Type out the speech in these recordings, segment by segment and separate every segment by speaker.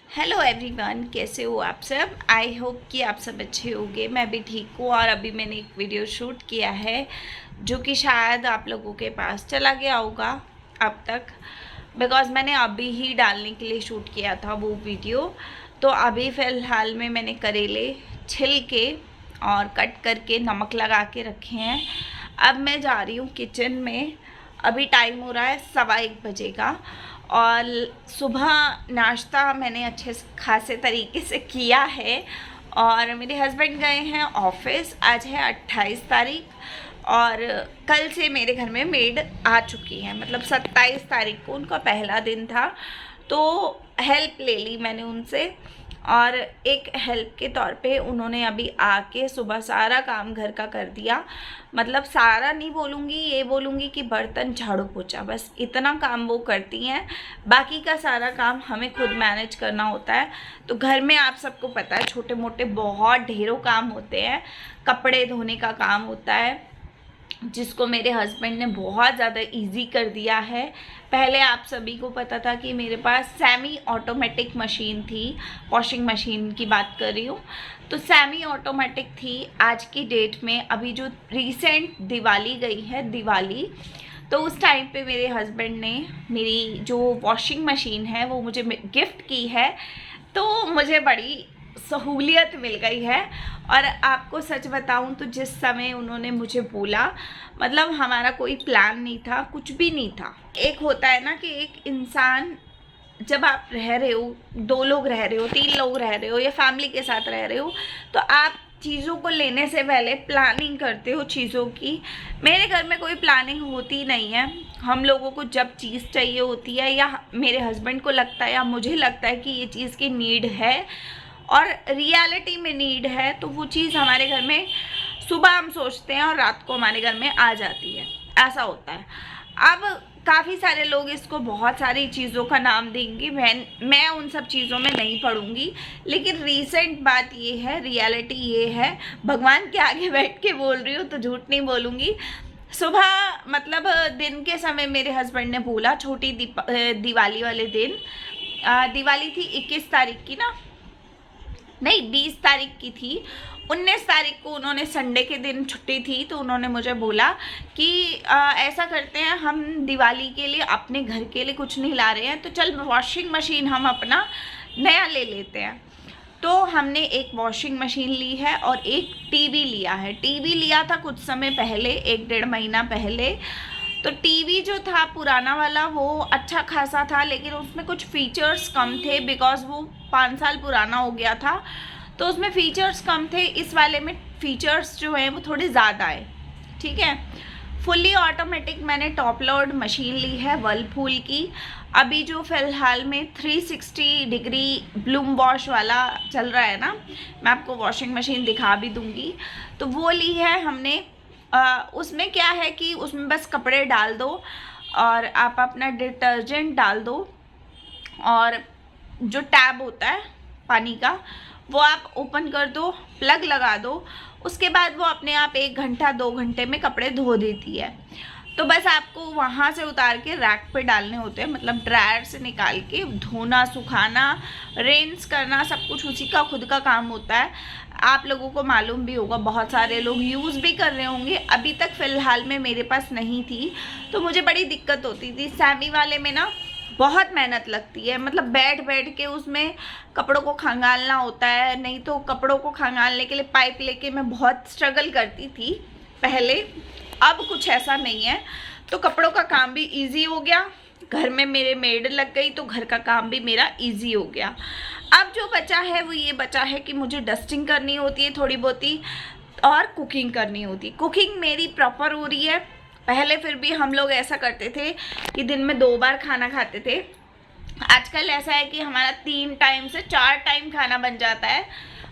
Speaker 1: Hello everyone, कैसे हो आप सब। आई होप कि आप सब अच्छे होंगे। मैं भी ठीक हूँ और अभी मैंने एक वीडियो शूट किया है जो कि शायद आप लोगों के पास चला गया होगा अब तक, बिकॉज़ मैंने अभी ही डालने के लिए शूट किया था वो वीडियो। तो अभी फ़िलहाल में मैंने करेले छिल के और कट करके नमक लगा के रखे हैं। अब मैं जा रही हूँ किचन में। अभी टाइम हो रहा है 1:15 का और सुबह नाश्ता मैंने अच्छे खासे तरीके से किया है और मेरे हस्बैंड गए हैं ऑफिस। आज है 28 तारीख और कल से मेरे घर में मेड आ चुकी है, मतलब 27 तारीख को उनका पहला दिन था। तो हेल्प ले ली मैंने उनसे और एक हेल्प के तौर पे उन्होंने अभी आके सुबह सारा काम घर का कर दिया। मतलब सारा नहीं बोलूँगी, ये बोलूँगी कि बर्तन झाड़ू पोछा, बस इतना काम वो करती हैं। बाकी का सारा काम हमें खुद मैनेज करना होता है। तो घर में आप सबको पता है छोटे मोटे बहुत ढेरों काम होते हैं। कपड़े धोने का काम होता है जिसको मेरे हस्बैंड ने बहुत ज़्यादा इजी कर दिया है। पहले आप सभी को पता था कि मेरे पास सेमी ऑटोमेटिक मशीन थी, वॉशिंग मशीन की बात कर रही हूँ। तो सेमी ऑटोमेटिक थी। आज की डेट में अभी जो रिसेंट दिवाली गई है, दिवाली, तो उस टाइम पे मेरे हस्बैंड ने मेरी जो वॉशिंग मशीन है वो मुझे गिफ्ट की है। तो मुझे बड़ी सहूलियत मिल गई है। और आपको सच बताऊं तो जिस समय उन्होंने मुझे बोला, मतलब हमारा कोई प्लान नहीं था, कुछ भी नहीं था। एक होता है ना कि एक इंसान जब आप रह रहे हो, 2 लोग रह रहे हो, 3 लोग रह रहे हो या फैमिली के साथ रह रहे हो, तो आप चीज़ों को लेने से पहले प्लानिंग करते हो चीज़ों की। मेरे घर में कोई प्लानिंग होती नहीं है। हम लोगों को जब चीज़ चाहिए होती है या मेरे हस्बैंड को लगता है या मुझे लगता है कि ये चीज़ की नीड है और रियलिटी में नीड है, तो वो चीज़ हमारे घर में सुबह हम सोचते हैं और रात को हमारे घर में आ जाती है। ऐसा होता है। अब काफ़ी सारे लोग इसको बहुत सारी चीज़ों का नाम देंगे, मैं उन सब चीज़ों में नहीं पढ़ूंगी। लेकिन रीसेंट बात ये है, रियलिटी ये है, भगवान के आगे बैठ के बोल रही हूँ तो झूठ नहीं बोलूँगी। सुबह मतलब दिन के समय मेरे हस्बैंड ने बोला, छोटी दिवाली वाले दिन, दिवाली थी 21 तारीख की ना, नहीं 20 तारीख की थी। 19 तारीख को उन्होंने, संडे के दिन छुट्टी थी, तो उन्होंने मुझे बोला कि ऐसा करते हैं, हम दिवाली के लिए अपने घर के लिए कुछ नहीं ला रहे हैं, तो चल वॉशिंग मशीन हम अपना नया ले लेते हैं। तो हमने एक वॉशिंग मशीन ली है और एक टीवी लिया है। टीवी लिया था कुछ समय पहले, 1-1.5 महीना पहले। तो टीवी जो था पुराना वाला वो अच्छा खासा था, लेकिन उसमें कुछ फीचर्स कम थे, बिकॉज वो 5 साल पुराना हो गया था, तो उसमें फ़ीचर्स कम थे। इस वाले में फ़ीचर्स जो हैं वो थोड़े ज़्यादा है। ठीक है। फुल्ली ऑटोमेटिक मैंने टॉप लोड मशीन ली है वर्लपूल की। अभी जो फ़िलहाल में 360 डिग्री ब्लूम वॉश वाला चल रहा है ना, मैं आपको वॉशिंग मशीन दिखा भी दूँगी, तो वो ली है हमने। उसमें क्या है कि उसमें बस कपड़े डाल दो और आप अपना डिटर्जेंट डाल दो और जो टैब होता है पानी का वो आप ओपन कर दो, प्लग लगा दो, उसके बाद वो अपने आप 1 घंटा 2 घंटे में कपड़े धो देती है। तो बस आपको वहाँ से उतार के रैक पे डालने होते हैं, मतलब ड्रायर से निकाल के धोना, सुखाना, रेंस करना, सब कुछ उसी का खुद का काम होता है। आप लोगों को मालूम भी होगा, बहुत सारे लोग यूज़ भी कर रहे होंगे। अभी तक फ़िलहाल में मेरे पास नहीं थी तो मुझे बड़ी दिक्कत होती थी। सेमी वाले में ना बहुत मेहनत लगती है, मतलब बैठ बैठ के उसमें कपड़ों को खंगालना होता है। नहीं तो कपड़ों को खंगालने के लिए पाइप लेके मैं बहुत स्ट्रगल करती थी पहले। अब कुछ ऐसा नहीं है, तो कपड़ों का काम भी इजी हो गया। घर में मेरे मेड लग गई तो घर का काम भी मेरा इजी हो गया। अब जो बचा है वो ये बचा है कि मुझे डस्टिंग करनी होती है थोड़ी बहुती और कुकिंग करनी होती। कुकिंग मेरी प्रॉपर हो रही है। पहले फिर भी हम लोग ऐसा करते थे कि दिन में 2 बार खाना खाते थे। आजकल ऐसा है कि हमारा 3 टाइम से 4 टाइम खाना बन जाता है।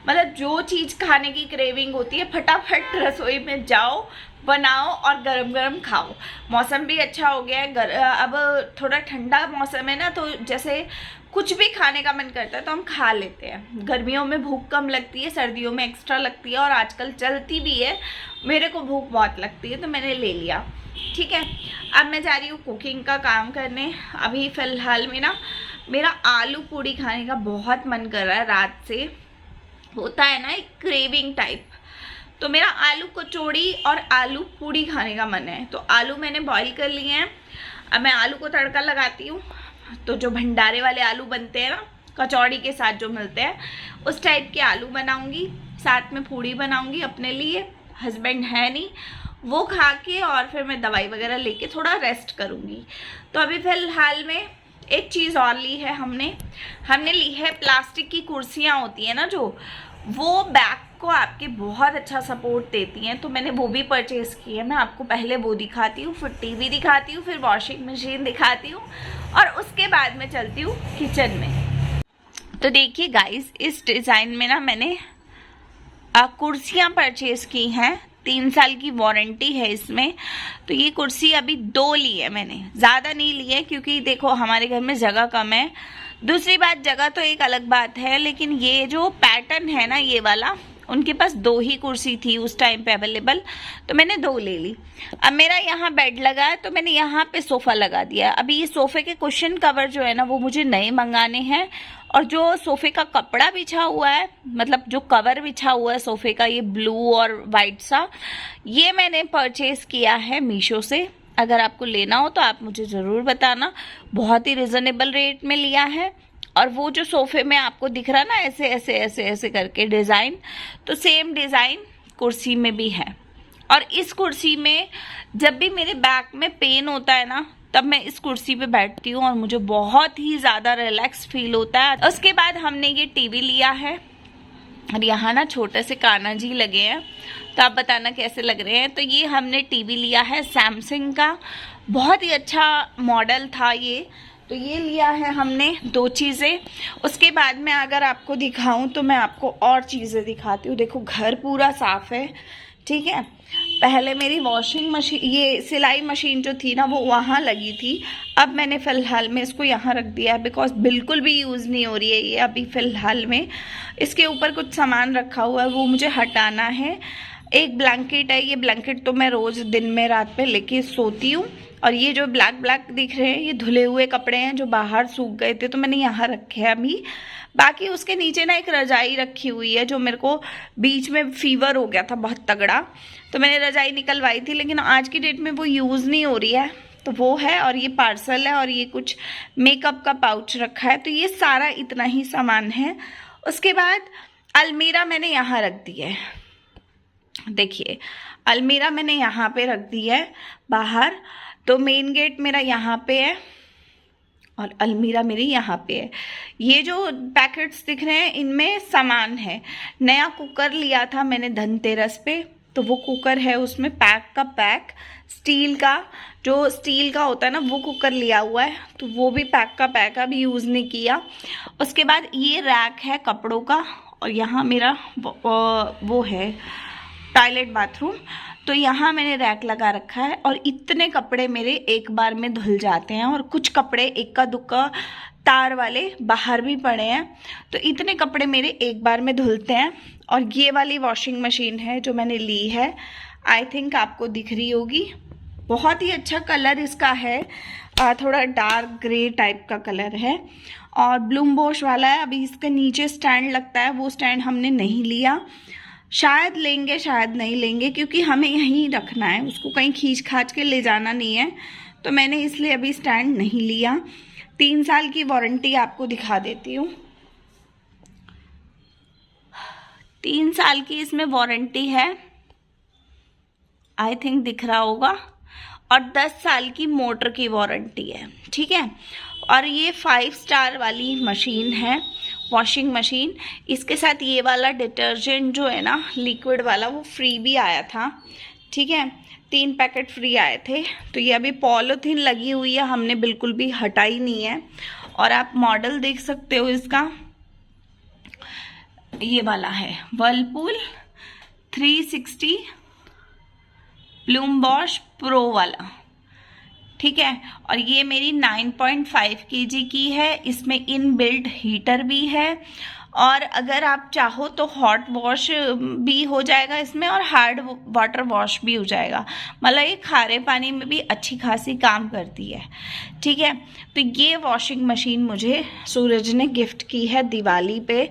Speaker 1: मतलब जो चीज़ खाने की क्रेविंग होती है, फटाफट रसोई में जाओ, बनाओ और गरम गरम खाओ। मौसम भी अच्छा हो गया है, अब थोड़ा ठंडा मौसम है ना, तो जैसे कुछ भी खाने का मन करता है तो हम खा लेते हैं। गर्मियों में भूख कम लगती है, सर्दियों में एक्स्ट्रा लगती है और आजकल चलती भी है। मेरे को भूख बहुत लगती है तो मैंने ले लिया। ठीक है। अब मैं जा रही हूँ कुकिंग का काम करने। अभी फ़िलहाल में ना मेरा आलू पूड़ी खाने का बहुत मन कर रहा है। रात से होता है ना एक क्रेविंग टाइप, तो मेरा आलू कचौड़ी और आलू पूड़ी खाने का मन है। तो आलू मैंने बॉईल कर लिए हैं। अब मैं आलू को तड़का लगाती हूँ। तो जो भंडारे वाले आलू बनते हैं ना, कचौड़ी के साथ जो मिलते हैं, उस टाइप के आलू बनाऊंगी। साथ में पूड़ी बनाऊंगी अपने लिए, हस्बैंड है नहीं, वो खा के और फिर मैं दवाई वगैरह लेके थोड़ा रेस्ट करूंगी। तो अभी फ़िलहाल में एक चीज़ और ली है हमने ली है प्लास्टिक की कुर्सियाँ होती हैं ना, जो वो बैक को आपके बहुत अच्छा सपोर्ट देती हैं। तो मैंने वो भी परचेज़ की है। मैं आपको पहले वो दिखाती हूँ, फिर टीवी दिखाती हूँ, फिर वॉशिंग मशीन दिखाती हूँ, और उसके बाद में चलती हूँ किचन में। तो देखिए गाइस, इस डिज़ाइन में ना मैंने कुर्सियाँ परचेज़ की हैं। 3 साल की वारंटी है इसमें। तो ये कुर्सी अभी 2 ली है मैंने, ज़्यादा नहीं ली है क्योंकि देखो हमारे घर में जगह कम है। दूसरी बात, जगह तो एक अलग बात है, लेकिन ये जो पैटर्न है ना ये वाला, उनके पास 2 ही कुर्सी थी उस टाइम पे अवेलेबल, तो मैंने 2 ले ली। अब मेरा यहाँ बेड लगा है तो मैंने यहाँ पे सोफ़ा लगा दिया। अभी ये सोफ़े के कुशन कवर जो है ना वो मुझे नए मंगाने हैं, और जो सोफ़े का कपड़ा बिछा हुआ है, मतलब जो कवर बिछा हुआ है सोफ़े का, ये ब्लू और वाइट सा, ये मैंने परचेज़ किया है मीशो से। अगर आपको लेना हो तो आप मुझे ज़रूर बताना, बहुत ही रिजनेबल रेट में लिया है। और वो जो सोफ़े में आपको दिख रहा ना ऐसे ऐसे ऐसे ऐसे करके डिज़ाइन, तो सेम डिज़ाइन कुर्सी में भी है। और इस कुर्सी में जब भी मेरे बैक में पेन होता है ना, तब मैं इस कुर्सी पे बैठती हूँ और मुझे बहुत ही ज़्यादा रिलैक्स फील होता है। उसके बाद हमने ये टीवी लिया है, और यहाँ ना छोटे से कान्हा जी लगे हैं, तो आप बताना कैसे लग रहे हैं। तो ये हमने टीवी लिया है सैमसंग का, बहुत ही अच्छा मॉडल था ये। तो ये लिया है हमने 2 चीज़ें। उसके बाद में अगर आपको दिखाऊं तो मैं आपको और चीज़ें दिखाती हूँ। देखो घर पूरा साफ़ है, ठीक है। पहले मेरी वॉशिंग मशीन, ये सिलाई मशीन जो थी ना वो वहाँ लगी थी। अब मैंने फ़िलहाल में इसको यहाँ रख दिया है, बिकॉज बिल्कुल भी यूज़ नहीं हो रही है ये अभी फ़िलहाल में। इसके ऊपर कुछ सामान रखा हुआ है, वो मुझे हटाना है। एक ब्लैंकेट है, ये ब्लैंकेट तो मैं रोज़ दिन में रात में लेके सोती हूँ। और ये जो ब्लैक ब्लैक दिख रहे हैं ये धुले हुए कपड़े हैं जो बाहर सूख गए थे, तो मैंने यहाँ रखे हैं अभी। बाकी उसके नीचे ना एक रजाई रखी हुई है, जो मेरे को बीच में फीवर हो गया था बहुत तगड़ा, तो मैंने रजाई निकलवाई थी, लेकिन आज की डेट में वो यूज़ नहीं हो रही है, तो वो है। और ये पार्सल है, और ये कुछ मेकअप का पाउच रखा है। तो ये सारा इतना ही सामान है। उसके बाद अलमीरा मैंने यहाँ रख दी है। देखिए अलमीरा मैंने यहाँ पे रख दी है बाहर। तो मेन गेट मेरा यहाँ पे है और अलमीरा मेरी यहाँ पे है। ये जो पैकेट्स दिख रहे हैं इनमें सामान है। नया कुकर लिया था मैंने धनतेरस पे, तो वो कुकर है, उसमें पैक का पैक, स्टील का, जो स्टील का होता है ना वो कुकर लिया हुआ है, तो वो भी पैक का पैक, अभी यूज़ नहीं किया। उसके बाद ये रैक है कपड़ों का, और यहाँ मेरा वो है टॉयलेट बाथरूम, तो यहाँ मैंने रैक लगा रखा है। और इतने कपड़े मेरे एक बार में धुल जाते हैं, और कुछ कपड़े इक्का दुक्का तार वाले बाहर भी पड़े हैं, तो इतने कपड़े मेरे एक बार में धुलते हैं। और ये वाली वॉशिंग मशीन है जो मैंने ली है, आई थिंक आपको दिख रही होगी, बहुत ही अच्छा कलर इसका है, थोड़ा डार्क ग्रे टाइप का कलर है, और ब्लूम बॉश वाला है। अभी इसके नीचे स्टैंड लगता है, वो स्टैंड हमने नहीं लिया, शायद लेंगे शायद नहीं लेंगे, क्योंकि हमें यहीं रखना है, उसको कहीं खींच खाच के ले जाना नहीं है, तो मैंने इसलिए अभी स्टैंड नहीं लिया। 3 साल की वारंटी आपको दिखा देती हूँ। 3 साल की इसमें वारंटी है, आई थिंक दिख रहा होगा, और 10 साल की मोटर की वारंटी है, ठीक है। और ये 5 स्टार वाली मशीन है, वॉशिंग मशीन। इसके साथ ये वाला डिटर्जेंट जो है ना लिक्विड वाला, वो फ्री भी आया था, ठीक है। 3 पैकेट फ्री आए थे। तो ये अभी पॉलीथीन लगी हुई है, हमने बिल्कुल भी हटाई नहीं है। और आप मॉडल देख सकते हो इसका, ये वाला है वर्लपूल 360 ब्लूम बॉश प्रो वाला, ठीक है। और ये मेरी 9.5 kg की है, इसमें इनबिल्ट हीटर भी है, और अगर आप चाहो तो हॉट वॉश भी हो जाएगा इसमें और हार्ड वाटर वॉश भी हो जाएगा, मतलब ये खारे पानी में भी अच्छी खासी काम करती है। ठीक है, तो ये वॉशिंग मशीन मुझे सूरज ने गिफ्ट की है दिवाली पे,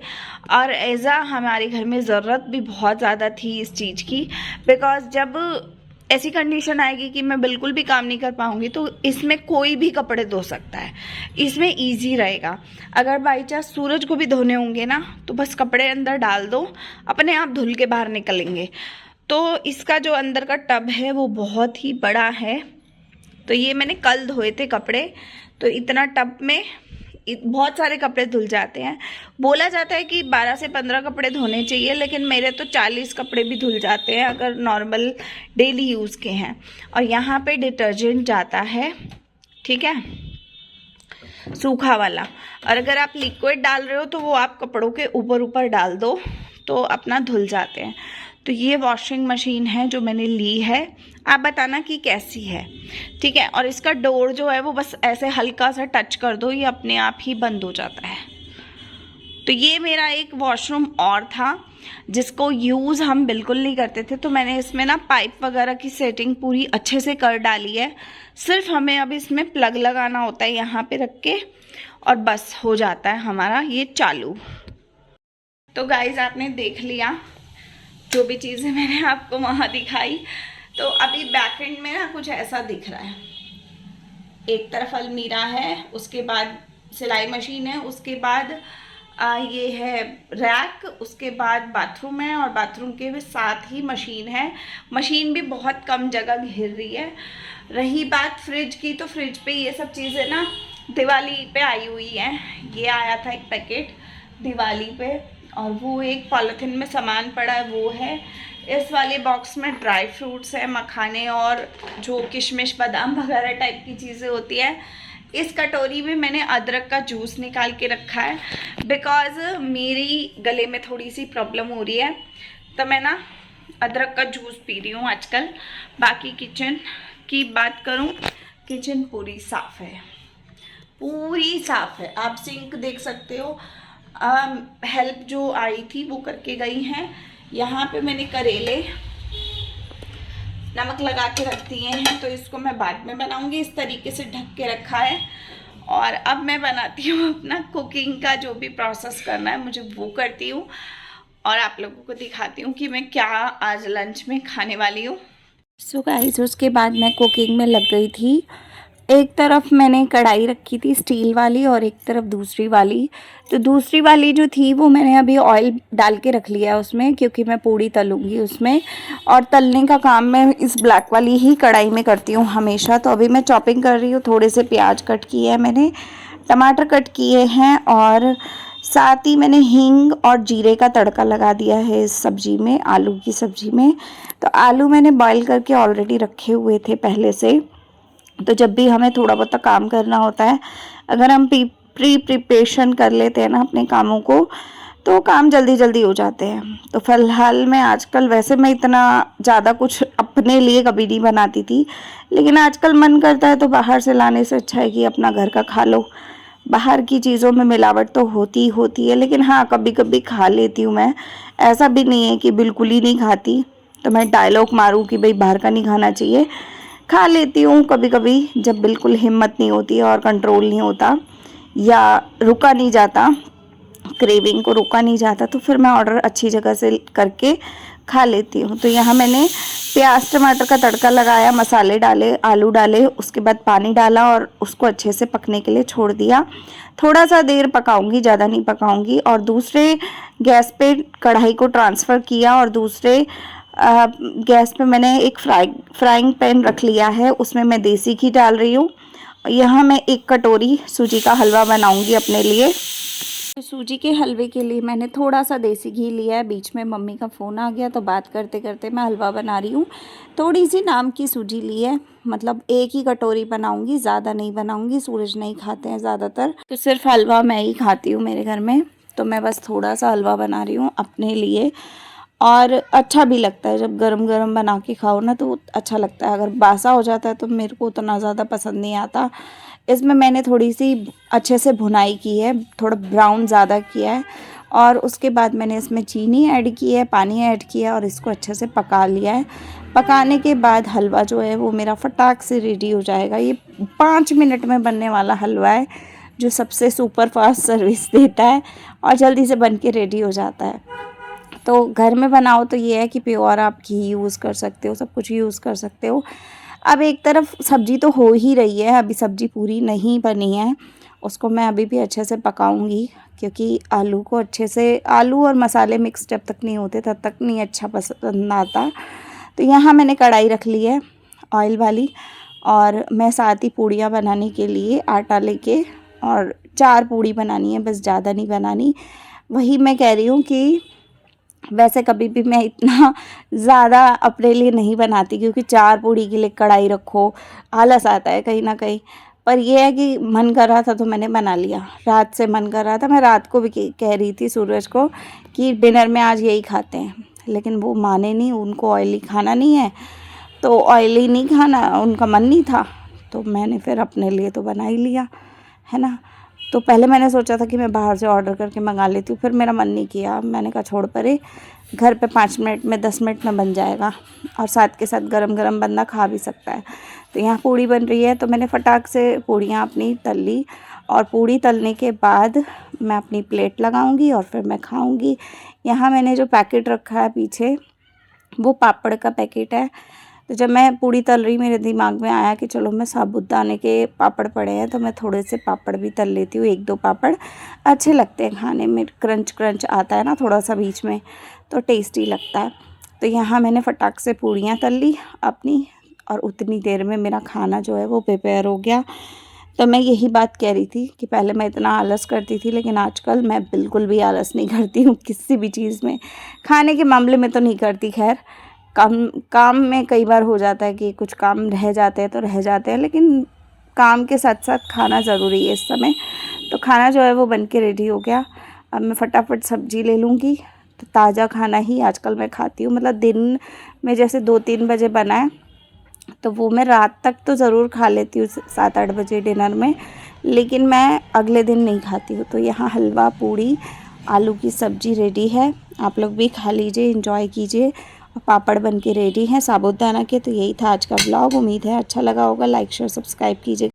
Speaker 1: और ऐसा हमारे घर में ज़रूरत भी बहुत ज़्यादा थी इस चीज़ की, बिकॉज जब ऐसी कंडीशन आएगी कि मैं बिल्कुल भी काम नहीं कर पाऊंगी तो इसमें कोई भी कपड़े धो सकता है, इसमें इजी रहेगा। अगर बाई चांस सूरज को भी धोने होंगे ना तो बस कपड़े अंदर डाल दो, अपने आप धुल के बाहर निकलेंगे। तो इसका जो अंदर का टब है वो बहुत ही बड़ा है, तो ये मैंने कल धोए थे कपड़े, तो इतना टब में बहुत सारे कपड़े धुल जाते हैं। बोला जाता है कि 12 से 15 कपड़े धोने चाहिए, लेकिन मेरे तो 40 कपड़े भी धुल जाते हैं अगर नॉर्मल डेली यूज़ के हैं। और यहाँ पे डिटर्जेंट जाता है, ठीक है, सूखा वाला, और अगर आप लिक्विड डाल रहे हो तो वो आप कपड़ों के ऊपर ऊपर डाल दो तो अपना धुल जाते हैं। तो ये वॉशिंग मशीन है जो मैंने ली है, आप बताना कि कैसी है। ठीक है, और इसका डोर जो है वो बस ऐसे हल्का सा टच कर दो, ये अपने आप ही बंद हो जाता है। तो ये मेरा एक वॉशरूम और था जिसको यूज़ हम बिल्कुल नहीं करते थे, तो मैंने इसमें ना पाइप वगैरह की सेटिंग पूरी अच्छे से कर डाली है। सिर्फ हमें अब इसमें प्लग लगाना होता है यहाँ पे रख के, और बस हो जाता है हमारा ये चालू। तो गाइज आपने देख लिया जो भी चीज़ें मैंने आपको वहाँ दिखाई। तो अभी बैक एंड में ना कुछ ऐसा दिख रहा है, एक तरफ अलमीरा है, उसके बाद सिलाई मशीन है, उसके बाद ये है रैक, उसके बाद बाथरूम है, और बाथरूम के भी साथ ही मशीन है। मशीन भी बहुत कम जगह घेर रही है। रही बात फ्रिज की, तो फ्रिज पे ये सब चीज़ें ना दिवाली पे आई हुई हैं। ये आया था एक पैकेट दिवाली पे, और वो एक पॉलिथीन में सामान पड़ा है वो है। इस वाले बॉक्स में ड्राई फ्रूट्स है, मखाने और जो किशमिश बादाम वगैरह टाइप की चीज़ें होती है। इस कटोरी में मैंने अदरक का जूस निकाल के रखा है, बिकॉज़ मेरी गले में थोड़ी सी प्रॉब्लम हो रही है, तो मैं ना अदरक का जूस पी रही हूँ आजकल। बाकी किचन की बात करूँ, किचन पूरी साफ़ है, पूरी साफ़ है। आप सिंक देख सकते हो, हेल्प जो आई थी वो करके गई हैं। यहाँ पे मैंने करेले नमक लगा के रख दिए हैं, तो इसको मैं बाद में बनाऊंगी। इस तरीके से ढक के रखा है, और अब मैं बनाती हूँ अपना कुकिंग का जो भी प्रोसेस करना है मुझे वो करती हूँ, और आप लोगों को दिखाती हूँ कि मैं क्या आज लंच में खाने वाली हूँ। सो गाइस, उसके बाद मैं कुकिंग में लग गई थी। एक तरफ मैंने कढ़ाई रखी थी स्टील वाली, और एक तरफ दूसरी वाली। तो दूसरी वाली जो थी वो मैंने अभी ऑयल डाल के रख लिया है उसमें, क्योंकि मैं पूड़ी तलूँगी उसमें, और तलने का काम मैं इस ब्लैक वाली ही कढ़ाई में करती हूँ हमेशा। तो अभी मैं चॉपिंग कर रही हूँ, थोड़े से प्याज कट किए हैं मैंने, टमाटर कट किए हैं, और साथ ही मैंने हींग और जीरे का तड़का लगा दिया है इस सब्ज़ी में, आलू की सब्ज़ी में। तो आलू मैंने बॉयल करके ऑलरेडी रखे हुए थे पहले से, तो जब भी हमें थोड़ा बहुत काम करना होता है, अगर हम प्रिपरेशन कर लेते हैं ना अपने कामों को, तो काम जल्दी जल्दी हो जाते हैं। तो फ़िलहाल मैं आजकल, वैसे मैं इतना ज़्यादा कुछ अपने लिए कभी नहीं बनाती थी, लेकिन आजकल मन करता है तो बाहर से लाने से अच्छा है कि अपना घर का खा लो। बाहर की चीज़ों में मिलावट तो होती है, लेकिन हाँ कभी कभी खा लेती हूँ मैं, ऐसा भी नहीं है कि बिल्कुल ही नहीं खाती। तो मैं डायलॉग मारूँ कि भाई बाहर का नहीं खाना चाहिए, खा लेती हूँ कभी कभी, जब बिल्कुल हिम्मत नहीं होती है और कंट्रोल नहीं होता, या रुका नहीं जाता, क्रेविंग को रोका नहीं जाता, तो फिर मैं ऑर्डर अच्छी जगह से करके खा लेती हूँ। तो यहाँ मैंने प्याज टमाटर का तड़का लगाया, मसाले डाले, आलू डाले, उसके बाद पानी डाला और उसको अच्छे से पकने के लिए छोड़ दिया। थोड़ा सा देर पकाऊंगी, ज़्यादा नहीं पकाऊंगी। और दूसरे गैस पे कढ़ाई को ट्रांसफ़र किया, और दूसरे गैस पे मैंने एक फ्राइंग पैन रख लिया है, उसमें मैं देसी घी डाल रही हूँ। यहाँ मैं 1 कटोरी सूजी का हलवा बनाऊंगी अपने लिए। सूजी के हलवे के लिए मैंने थोड़ा सा देसी घी लिया है। बीच में मम्मी का फ़ोन आ गया, तो बात करते करते मैं हलवा बना रही हूँ। थोड़ी सी नाम की सूजी ली है, मतलब 1 ही कटोरी बनाऊंगी, ज़्यादा नहीं बनाऊंगी। सूरज नहीं खाते हैं ज़्यादातर, तो सिर्फ हलवा मैं ही खाती हूँ मेरे घर में, तो मैं बस थोड़ा सा हलवा बना रही हूँ अपने लिए। और अच्छा भी लगता है जब गरम गरम बना के खाओ ना, तो अच्छा लगता है। अगर बासा हो जाता है तो मेरे को उतना ज़्यादा पसंद नहीं आता। इसमें मैंने थोड़ी सी अच्छे से भुनाई की है, थोड़ा ब्राउन ज़्यादा किया है, और उसके बाद मैंने इसमें चीनी ऐड की है, पानी ऐड किया और इसको अच्छे से पका लिया है। पकाने के बाद हलवा जो है वो मेरा फटाक से रेडी हो जाएगा। ये 5 मिनट में बनने वाला हलवा है जो सबसे सुपर फास्ट सर्विस देता है और जल्दी से बन के रेडी हो जाता है। तो घर में बनाओ तो ये है कि प्योर आप घी यूज़ कर सकते हो, सब कुछ यूज़ कर सकते हो। अब एक तरफ सब्ज़ी तो हो ही रही है, अभी सब्ज़ी पूरी नहीं बनी है, उसको मैं अभी भी अच्छे से पकाऊंगी क्योंकि आलू को अच्छे से, आलू और मसाले मिक्स जब तक नहीं होते तब तक नहीं अच्छा पसंद आता। तो यहाँ मैंने कढ़ाई रख ली है ऑयल वाली और मैं साथ ही पूड़ियाँ बनाने के लिए आटा लेके, और 4 पूड़ी बनानी है बस, ज़्यादा नहीं बनानी। वही मैं कह रही हूँ कि वैसे कभी भी मैं इतना ज़्यादा अपने लिए नहीं बनाती क्योंकि 4 पूड़ी के लिए कढ़ाई रखो, आलस आता है कहीं ना कहीं। पर यह है कि मन कर रहा था तो मैंने बना लिया, रात से मन कर रहा था। मैं रात को भी कह रही थी सूरज को कि डिनर में आज यही खाते हैं, लेकिन वो माने नहीं, उनको ऑयली खाना नहीं है, तो ऑयली नहीं खाना, उनका मन नहीं था, तो मैंने फिर अपने लिए तो बना ही लिया, है ना। तो पहले मैंने सोचा था कि मैं बाहर से ऑर्डर करके मंगा लेती हूँ, फिर मेरा मन नहीं किया, मैंने कहा छोड़ परे, घर पे 5 मिनट में 10 मिनट में बन जाएगा और साथ के साथ गरम गरम बंदा खा भी सकता है। तो यहाँ पूड़ी बन रही है तो मैंने फटाक से पूड़ियाँ अपनी तल ली और पूड़ी तलने के बाद मैं अपनी प्लेट लगाऊंगी और फिर मैं खाऊंगी। यहाँ मैंने जो पैकेट रखा है पीछे वो पापड़ का पैकेट है। तो जब मैं पूड़ी तल रही मेरे दिमाग में आया कि चलो मैं साबूदाने के पापड़ पड़े हैं तो मैं थोड़े से पापड़ भी तल लेती हूँ, 1-2 पापड़ अच्छे लगते हैं खाने में, क्रंच क्रंच आता है ना थोड़ा सा बीच में, तो टेस्टी लगता है। तो यहाँ मैंने फटाक से पूड़ियाँ तल ली अपनी और उतनी देर में मेरा खाना जो है वो प्रिपेयर हो गया। तो मैं यही बात कह रही थी कि पहले मैं इतना आलस करती थी, लेकिन आजकल मैं बिल्कुल भी आलस नहीं करती हूँ किसी भी चीज़ में। खाने के मामले में तो नहीं करती, खैर काम में कई बार हो जाता है कि कुछ काम रह जाते हैं तो रह जाते हैं, लेकिन काम के साथ साथ खाना ज़रूरी है इस समय। तो खाना जो है वो बन के रेडी हो गया। अब मैं फटाफट सब्ज़ी ले लूँगी। तो ताज़ा खाना ही आजकल मैं खाती हूँ, मतलब दिन में जैसे 2-3 बजे बना है तो वो मैं रात तक तो ज़रूर खा लेती हूँ 7-8 बजे डिनर में, लेकिन मैं अगले दिन नहीं खाती हूँ। तो यहाँ हलवा, पूड़ी, आलू की सब्ज़ी रेडी है, आप लोग भी खा लीजिए, एंजॉय कीजिए। और पापड़ बन के रेडी हैं साबूदाना के। तो यही था आज का ब्लॉग, उम्मीद है अच्छा लगा होगा। लाइक शेयर सब्सक्राइब कीजिए।